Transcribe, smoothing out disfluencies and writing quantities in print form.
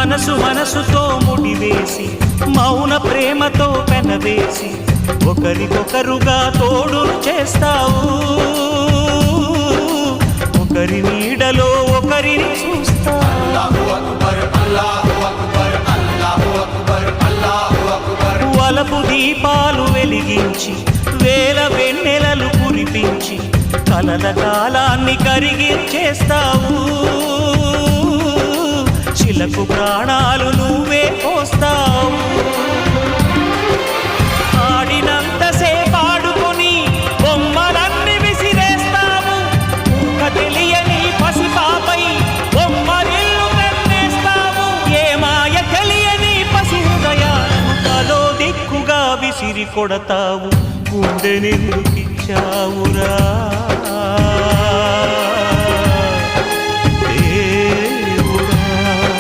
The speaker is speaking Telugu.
మనసు మనసుతో ముడివేసి మౌన ప్రేమతో పెనవేసి ఒకరికొకరుగా తోడును చేస్తావు ఒకరి నీడలో ఒకరిని చూస్తావు వలపు దీపాలు వెలిగించి వేల వెన్నెలలు కురిపించి కలల కాలాన్ని కరిగించేస్తావు చిలకు ప్రాణాలు నువ్వే పోస్తావు ఆడినంతసేపు ఆడుకొని బొమ్మలన్నీ విసిరేస్తావు తెలియని పసిపాపై బొమ్మరిల్లు కన్నేస్తావు ఏ మాయ తెలియని పసి హృదయాలను తలో దిక్కుగా విసిరి కొడతావు గుండెనెందుకిచ్చావురా